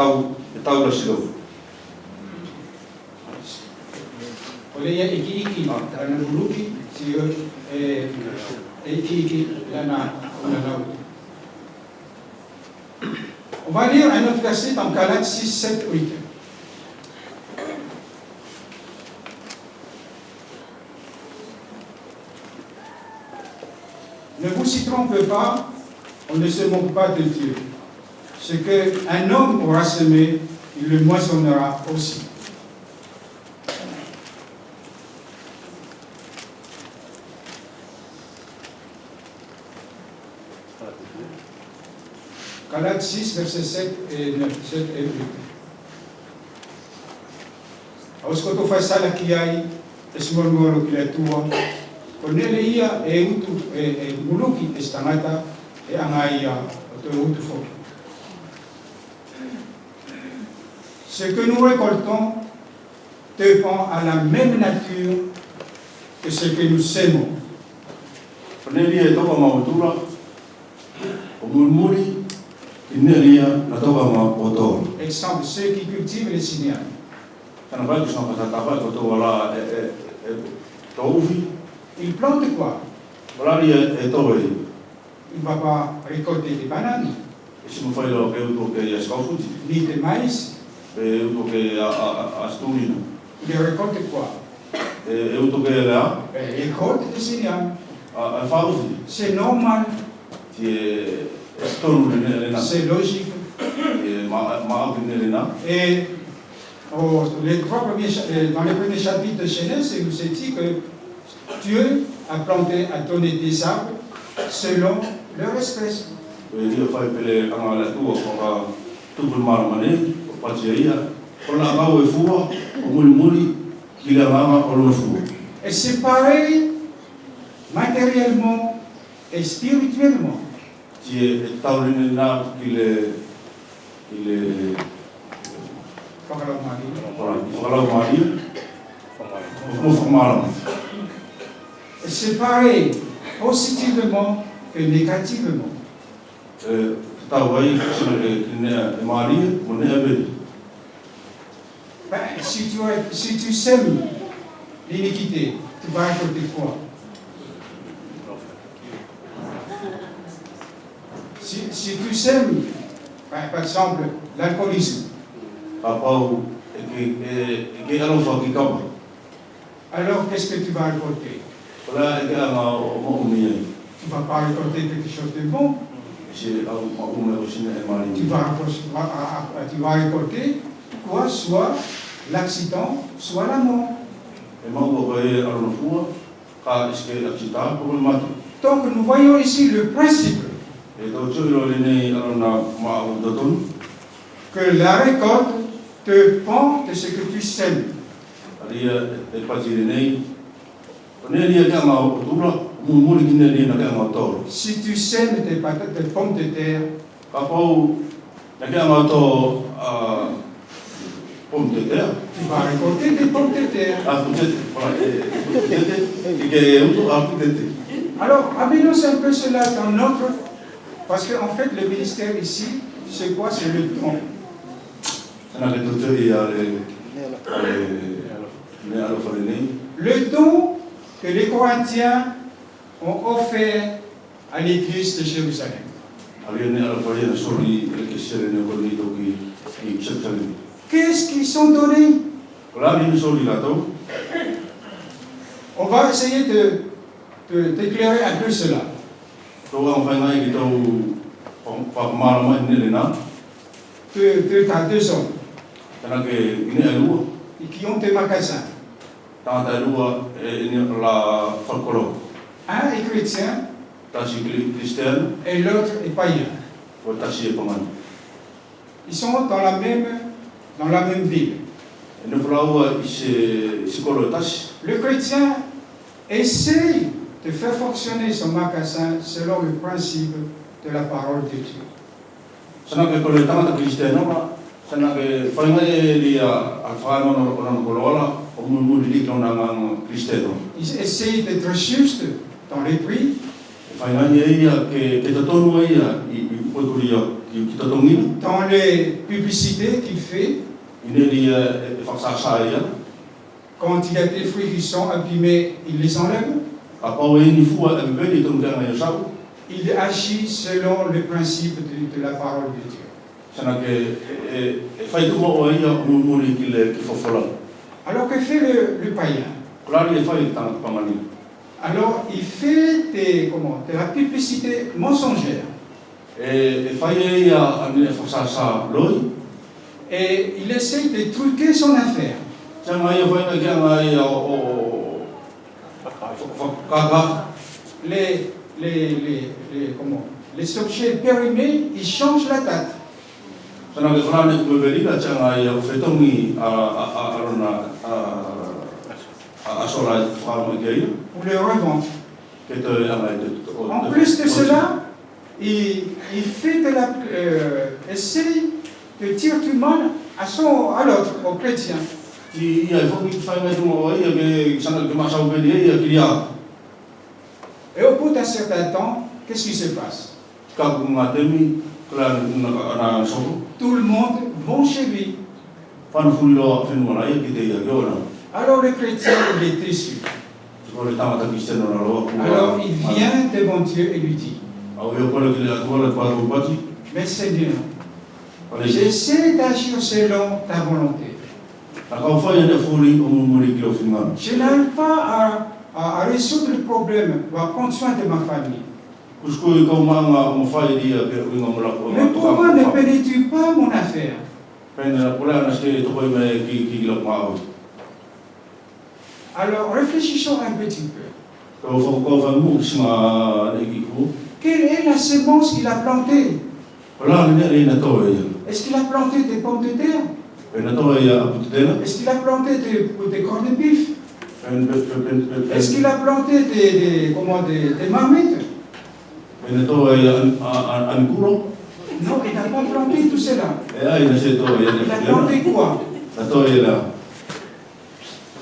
tau la silo. Oleh ya iki karena buluki si iki lana. On va lire un autre verset dans Galates 6, 7, 8. Ne vous y trompez pas, on ne se moque pas de Dieu. Ce qu'un homme aura semé, il le moissonnera aussi. Galates 6, versets 7 et 9, 7 et 8. Auskoto faisala kiai, esmormoro kilatua, Cornele ia utu muluki estangata angaia utu fo. Ce que nous récoltons dépend à la même nature que ce que nous sémons. Cornele ia toka mautura, o murmuri, inelia la toka mautora. Exemple, ceux qui cultivent les cigales. Kana vai kusanga patata koto wala touvi. Il plante quoi? Il ne va pas récolter des bananes, ni des maïs. Il récolte quoi? Il récolte des céréales. C'est normal. C'est logique. Et dans les premiers chapitres de Genèse, il nous est dit que Dieu a planté, a donné des arbres selon leur espèce. Et c'est pareil matériellement et spirituellement. Et c'est pareil positivement que négativement. Si tu sèmes l'iniquité, tu vas récolter quoi? Si tu sèmes, par exemple, l'alcoolisme, alors qu'est-ce que tu vas récolter? Tu ne vas pas récolter quelque chose de bon. Tu vas récolter quoi? Soit l'accident, soit la mort. Donc nous voyons ici le principe que la récolte dépend de ce que tu sèmes. Si tu sèmes des patates, des pommes de terre, tu vas récolter des pommes de terre. Alors, amenons un peu cela dans notre... Parce qu'en fait, le ministère ici, c'est quoi? C'est le don. Le don que les Corinthiens ont offert à l'église de Jérusalem. Qu'est-ce qu'ils sont donnés? On va essayer d'éclairer un peu cela. Tu as deux hommes qui ont des magasins. Un est chrétien et l'autre est païen. Ils sont dans la même ville. Le chrétien essaye de faire fonctionner son magasin selon le principe de la parole de Dieu. Ils essayent d'être justes dans les prix. dans les publicités qu'il fait, quand il y a des fruits qui sont abîmés, il les enlève. Il agit selon le principe de la parole de Dieu. Alors que fait le païen? Alors il fait de la publicité mensongère. Et il essaie de truquer son affaire. Les objets périmés, ils changent la date. Ou les revend. En plus de cela, il fait essaie de dire du mal à l'autre, au chrétien. Et au bout d'un certain temps, qu'est-ce qui se passe? Tout le monde va chez lui. Alors le chrétien, il est déçu. Alors il vient devant Dieu et lui dit: mais Seigneur, j'essaie d'agir selon ta volonté. Je n'arrive pas à résoudre le problème, à prendre soin de ma famille. Mais pourquoi ne pénètres-tu pas mon affaire? Alors réfléchissons un petit peu. Quelle est la semence qu'il a plantée? Est-ce qu'il a planté des pommes de terre? Est-ce qu'il a planté des cornes de bif? Est-ce qu'il a planté des marmites? Non, il n'a pas planté tout cela. Il a planté quoi?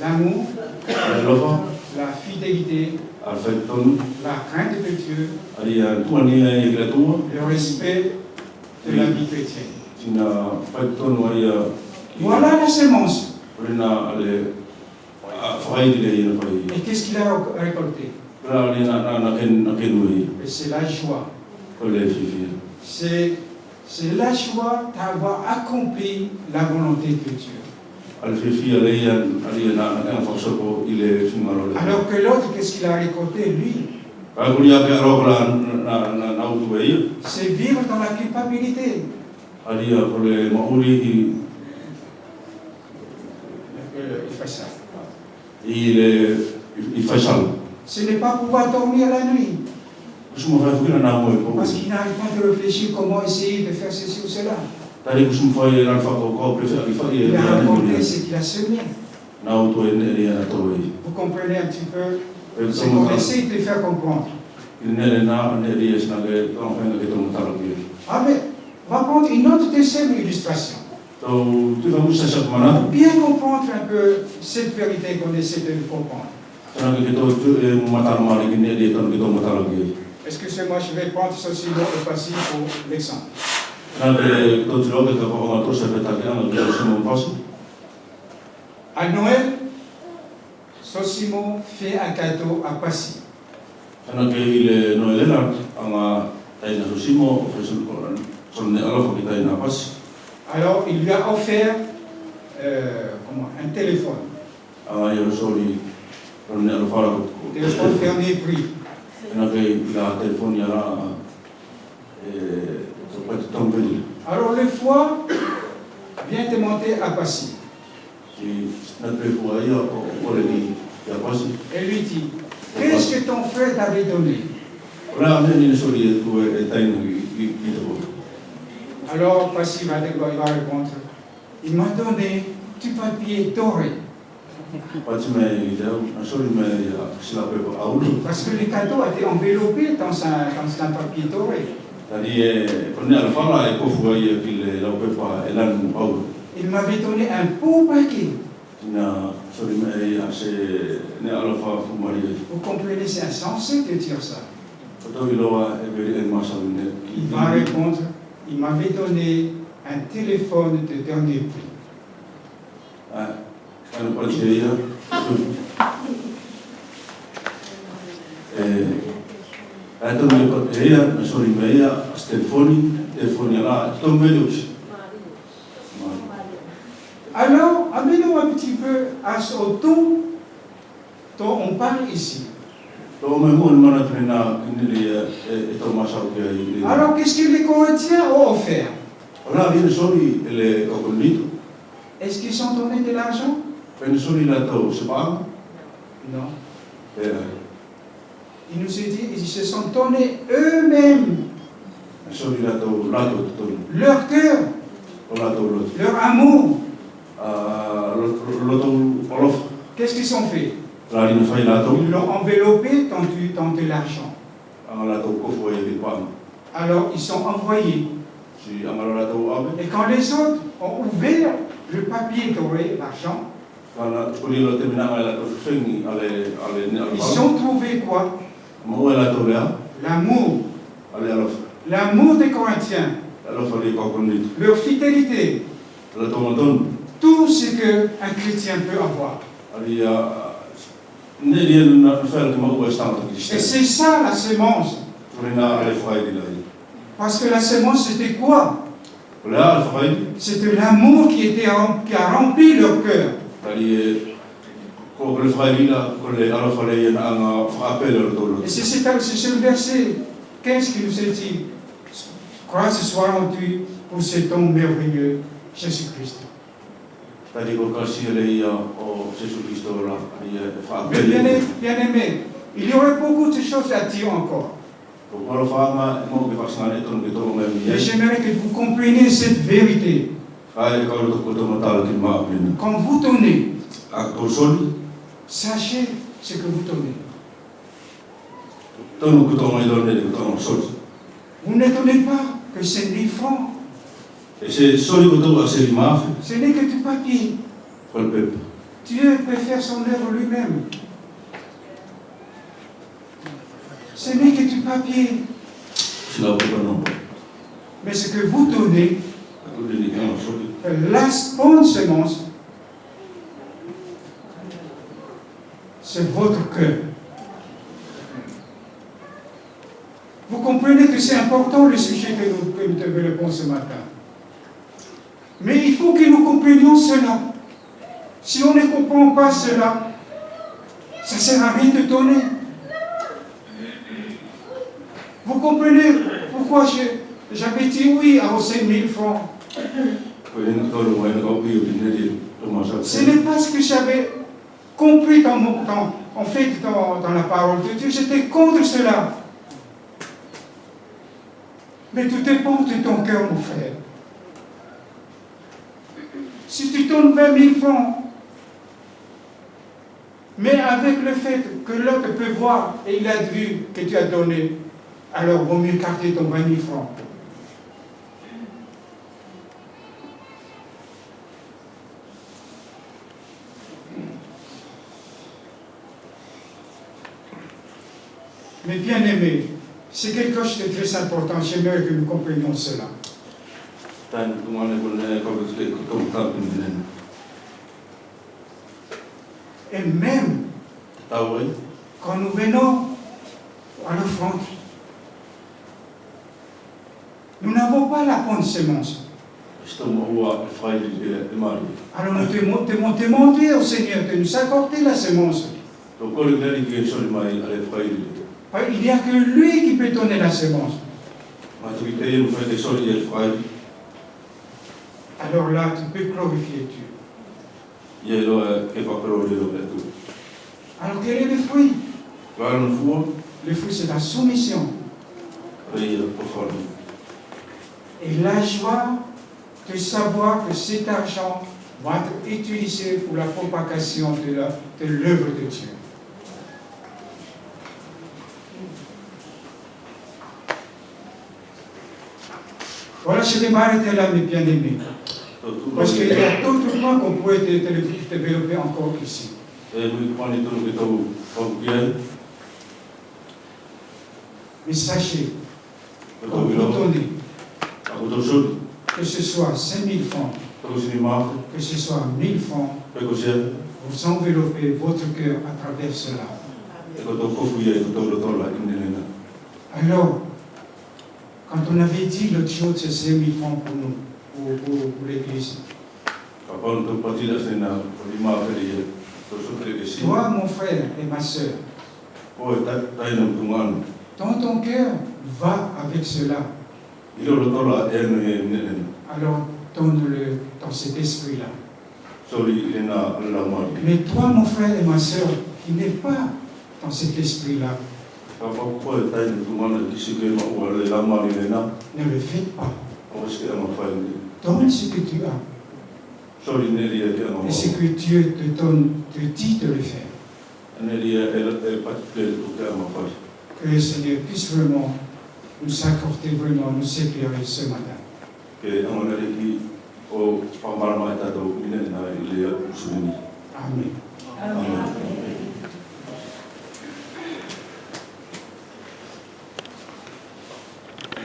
L'amour, la fidélité, la crainte de Dieu, le respect de la vie chrétienne. Voilà la semence. Et qu'est-ce qu'il a récolté? Et c'est la joie. C'est la joie d'avoir accompli la volonté de Dieu. Alors que l'autre, qu'est-ce qu'il a récolté, lui? C'est vivre dans la culpabilité. Il fait ça. Ce n'est pas pouvoir dormir la nuit. Parce qu'il n'arrive pas de réfléchir comment essayer de faire ceci ou cela. Il a raconté ce qu'il a semé. Vous comprenez un petit peu ce qu'on essaie de faire comprendre. Ah mais, on va prendre une autre deuxième illustration. Pour bien comprendre un peu cette vérité qu'on essaie de comprendre. Excusez-moi, je vais prendre ceci au passé pour l'exemple. À Noël, Sosimo fait un cadeau à Passy. Alors, il lui a offert un téléphone. Téléphone dernier prix. Alors le foie vient de monter à Passy. Et lui dit: qu'est-ce que ton frère t'avait donné? Alors Passy va répondre: il m'a donné du papier doré. Parce que le cadeau a été enveloppé dans un papier doré. Il m'avait donné un beau paquet. Vous comprenez, c'est insensé de dire ça. Il va répondre, il m'avait donné un téléphone de dernier prix. Alors, amenons un petit peu au ton dont on parle ici. Alors, qu'est-ce que les Corinthiens ont offert? Est-ce qu'ils sont donnés de l'argent? Non. Il nous est dit, ils se sont donnés eux-mêmes leur cœur, leur amour. Qu'est-ce qu'ils ont fait? Ils l'ont enveloppé dans de l'argent. Alors ils sont envoyés. Et quand les autres ont ouvert le papier doré, l'argent, ils ont trouvé quoi? L'amour. L'amour des Corinthiens. Leur fidélité. Tout ce qu'un chrétien peut avoir. Et c'est ça la sémence. Parce que la sémence c'était quoi? C'était l'amour qui a rempli leur cœur. Et c'est le verset 15 qui nous est dit, grâce soit rendue pour cet homme merveilleux, Jésus-Christ. Mais bien aimé, il y aurait beaucoup de choses à dire encore. Mais j'aimerais que vous compreniez cette vérité. Quand vous donnez, sachez ce que vous donnez. Vous ne donnez pas que c'est 1000 francs. Ce n'est que du papier. Dieu peut faire son œuvre lui-même. Ce n'est que du papier. Mais ce que vous donnez, la bonne semence, c'est votre cœur. Vous comprenez que c'est important le sujet que nous développons ce matin. Mais il faut que nous comprenions cela. Si on ne comprend pas cela, ça ne sert à rien de donner. Vous comprenez pourquoi j'avais dit oui à ces 1000 francs? Ce n'est pas ce que j'avais compris dans la parole de Dieu. J'étais contre cela. Mais tout dépend de ton cœur, mon frère. Si tu donnes 20 000 francs, mais avec le fait que l'autre peut voir et il a vu que tu as donné, alors vaut mieux garder ton 20 000 francs. Mais bien aimé, c'est quelque chose de très important. J'aimerais que nous comprenions cela. Et même quand nous venons à l'offrande, nous n'avons pas la bonne semence. Alors nous devons demander au Seigneur de nous accorder la semence. Il n'y a que lui qui peut donner la semence. Alors là, tu peux glorifier Dieu. Alors quel est le fruit? Le fruit, c'est la soumission. Et la joie de savoir que cet argent va être utilisé pour la propagation de l'œuvre de Dieu. Voilà, je vais m'arrêter là, mes bien-aimés. Parce qu'il y a d'autres points qu'on pourrait développer encore ici. Mais sachez, Ko quand to vous wilo. donnez, Ako to soli. que ce soit 5 000 francs, Ko sini ma. que ce soit 1 000 francs, Pe ko sia. vous enveloppez votre cœur à travers cela. Ko to kofu ye ko to to la indelena. Alors, quand on avait dit l'autre jour, c'est 5 000 francs pour nous, pour l'église. Ka pa to pati da sena ko lima ka ye. To so ke si. Toi, mon frère et ma sœur, Ko ta ina tungan. dans ton cœur, va avec cela. Ilo lo to la eno ye nelen. Alors, donne-le dans cet esprit-là. Soli ina la ma. Mais toi, mon frère et ma sœur, qui n'est pas dans cet esprit-là, Ka pa ko ta ina tungan ki si ke ma wa le la ma ni lena. ne le faites pas. O se ke ma fa ni. Donne ce que tu as. Soli ne ria ke ma. Et ce que Dieu te dit de le faire. Ne ria el pati ke to ke ma fa. Que le Seigneur puisse vraiment nous accorder, vraiment nous éclairer ce matin. Ke amana ki o pa mara ma ta to ina na ile usuni. Amen. Amen.